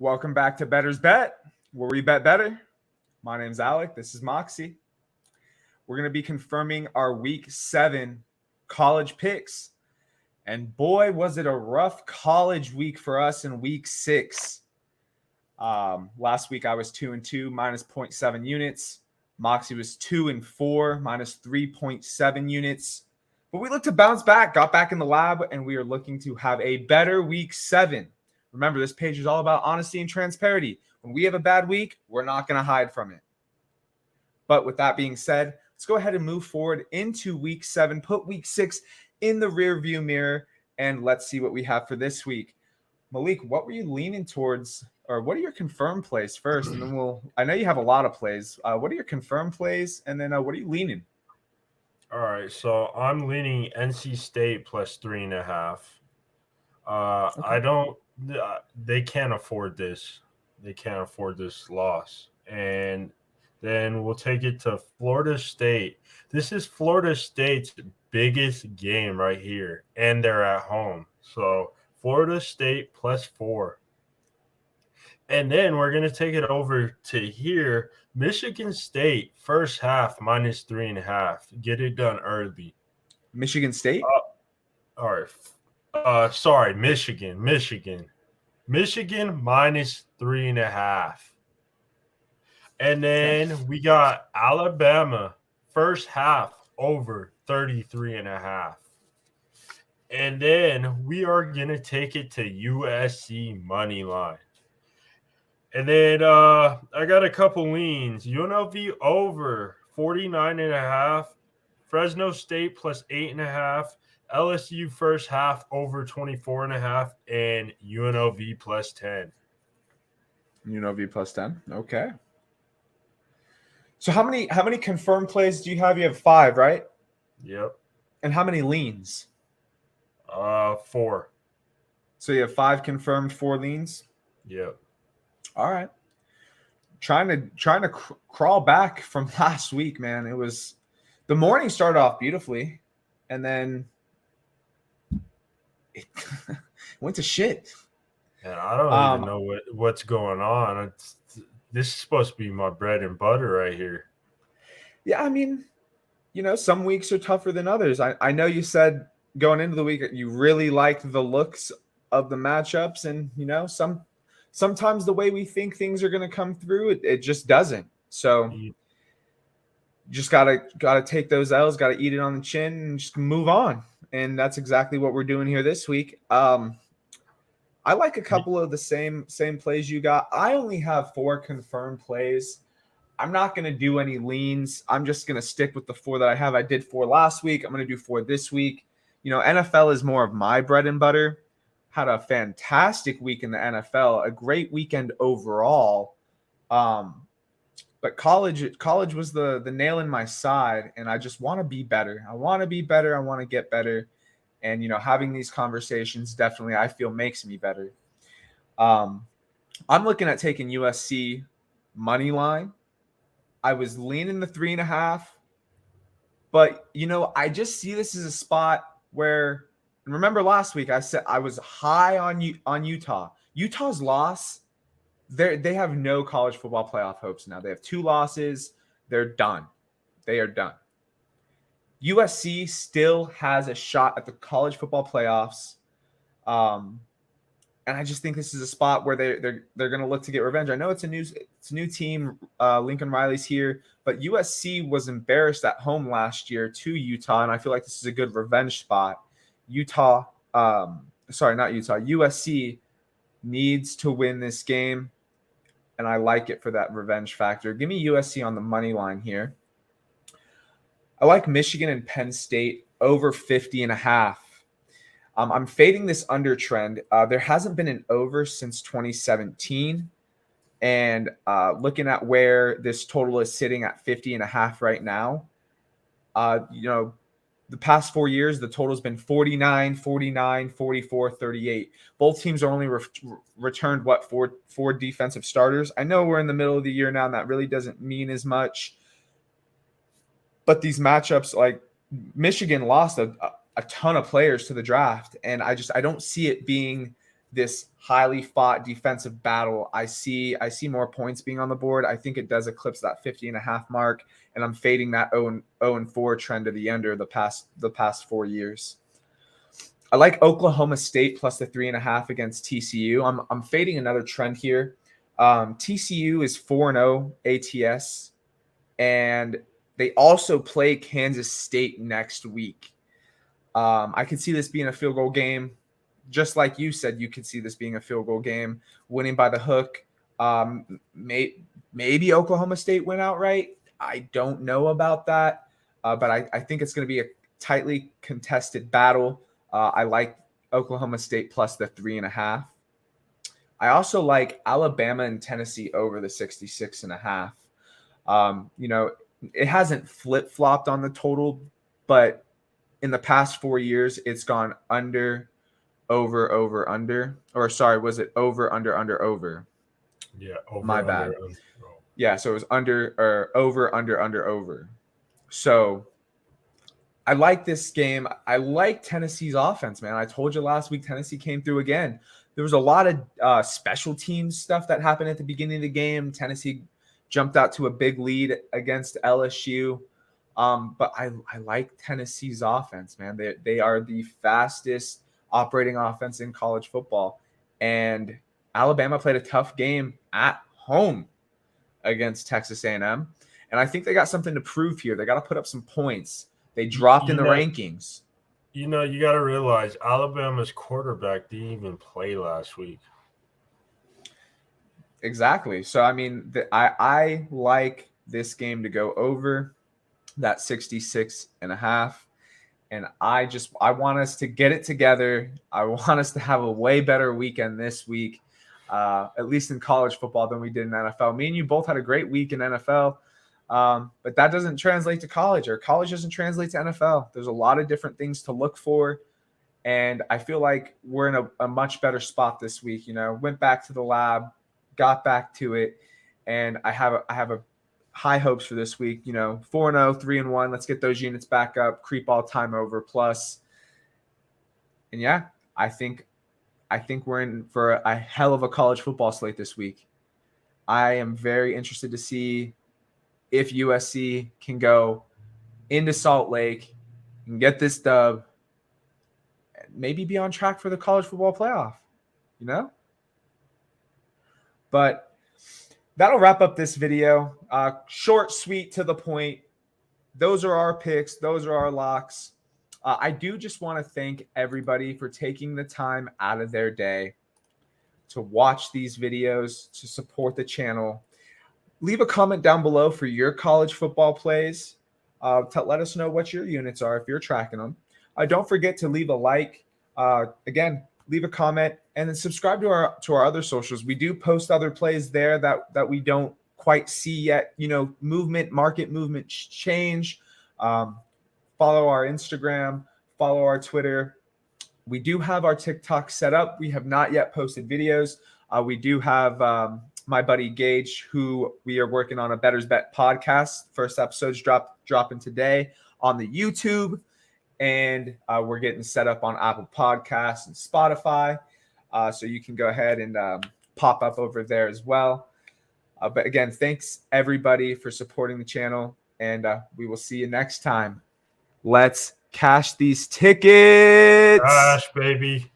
Welcome back to Better's Bet, where we bet better. My name's Alec. This is Moxie. We're going to be confirming our Week 7 college picks. And boy, was it a rough college week for us in Week 6. Last week I was 2-2, minus 0.7 units. Moxie was 2-4, minus 3.7 units. But we looked to bounce back, got back in the lab, and we are looking to have a better Week 7. Remember, this page is all about honesty and transparency. When we have a bad week, we're not going to hide from it. But with that being said, let's go ahead and move forward into Week 7, put Week 6 in the rearview mirror, and let's see what we have for this week. Malik, what were you leaning towards, or what are your confirmed plays first? And then I know you have a lot of plays. What are your confirmed plays, and then what are you leaning? All right, so I'm leaning NC State plus 3.5. Okay. I don't. They can't afford this. They can't afford this loss. And then we'll take it to Florida State. This is Florida State's biggest game right here, and they're at home. So Florida State plus 4. And then we're going to take it over to here. Michigan State, first half, minus 3.5. Get it done early. Michigan State? All right. Sorry, Michigan. Michigan minus 3.5. And then we got Alabama, first half, over 33.5. And then we are going to take it to USC money line. And then I got a couple leans. UNLV over 49.5. Fresno State plus 8.5. LSU first half over 24.5. And UNLV plus 10. UNLV plus 10. Okay. So how many confirmed plays do you have? You have 5, right? Yep. And how many leans? 4. So you have 5 confirmed, 4 leans? Yep. All right. Trying to crawl back from last week, man. It was the morning started off beautifully, and then it went to shit. And I don't even know what's going on. This is supposed to be my bread and butter right here. Yeah, I mean, some weeks are tougher than others. I know you said going into the week you really liked the looks of the matchups, and sometimes the way we think things are going to come through, it just doesn't. So just gotta take those L's, gotta eat it on the chin, and just move on. And that's exactly what we're doing here this week. I like a couple of the same plays you got. I only have 4 confirmed plays. I'm not going to do any leans. I'm just going to stick with the 4 that I have. I did 4 last week. I'm going to do 4 this week. NFL is more of my bread and butter. Had a fantastic week in the NFL, a great weekend overall. But college was the nail in my side, and I just want to be better. I want to be better. I want to get better. And, having these conversations definitely, I feel, makes me better. I'm looking at taking USC money line. I was leaning the 3.5. But, I just see this as a spot where, and remember last week I said I was high on Utah. Utah's loss, they have no college football playoff hopes now. They have 2 losses. They're done. They are done. USC still has a shot at the college football playoffs. And I just think this is a spot where they're going to look to get revenge. I know it's a new team. Lincoln Riley's here, but USC was embarrassed at home last year to Utah, and I feel like this is a good revenge spot. USC needs to win this game, and I like it for that revenge factor. Give me USC on the money line here. I like Michigan and Penn State over 50.5. I'm fading this under trend. There hasn't been an over since 2017. And looking at where this total is sitting at 50.5 right now, the past 4 years, the total has been 49, 49, 44, 38. Both teams are only returned, four defensive starters. I know we're in the middle of the year now, and that really doesn't mean as much. But these matchups, like Michigan lost a ton of players to the draft, and I don't see it being this highly fought defensive battle. I see more points being on the board. I think it does eclipse that 50.5 mark, and I'm fading that 0-4 trend to the under the past 4 years. I like Oklahoma State plus the 3.5 against TCU. I'm fading another trend here. TCU is 4-0 ATS, and they also play Kansas State next week. I could see this being a field goal game. Just like you said, you could see this being a field goal game, winning by the hook. Maybe Oklahoma State win outright. I don't know about that, but I think it's going to be a tightly contested battle. I like Oklahoma State plus the 3.5. I also like Alabama and Tennessee over the 66.5. It hasn't flip-flopped on the total, but in the past 4 years, it's gone under, over, under. Or sorry, was it over, under? Yeah, over. My bad. Yeah, so it was under or over, under, over. So I like this game. I like Tennessee's offense, man. I told you last week Tennessee came through again. There was a lot of special teams stuff that happened at the beginning of the game. Tennessee jumped out to a big lead against LSU. But I like Tennessee's offense, man. They are the fastest operating offense in college football. And Alabama played a tough game at home against Texas A&M. And I think they got something to prove here. They got to put up some points. They dropped in the rankings. You got to realize Alabama's quarterback didn't even play last week. Exactly. So, I mean, I like this game to go over that 66.5. And I want us to get it together. I want us to have a way better weekend this week, at least in college football, than we did in NFL. Me and you both had a great week in NFL. But that doesn't translate to college, or college doesn't translate to NFL. There's a lot of different things to look for. And I feel like we're in a much better spot this week. Went back to the lab, got back to it. And I have a high hopes for this week, 4-0, 3-1. Let's get those units back up, creep all time over plus. And yeah, I think we're in for a hell of a college football slate this week. I am very interested to see if USC can go into Salt Lake and get this dub, and maybe be on track for the college football playoff, But that'll wrap up this video. Short, sweet, to the point. Those are our picks. Those are our locks. I do just want to thank everybody for taking the time out of their day to watch these videos, to support the channel. Leave a comment down below for your college football plays. To let us know what your units are if you're tracking them. Don't forget to leave a like. Again, leave a comment, and then subscribe to our other socials. We do post other plays there that we don't quite see yet. Market movement change. Follow our Instagram, follow our Twitter. We do have our TikTok set up. We have not yet posted videos. We do have my buddy Gage, who we are working on a Bettor's Bet podcast. First episode's dropping today on the YouTube. And we're getting set up on Apple Podcasts and Spotify. So you can go ahead and pop up over there as well. But again, thanks everybody for supporting the channel. And we will see you next time. Let's cash these tickets. Cash, baby.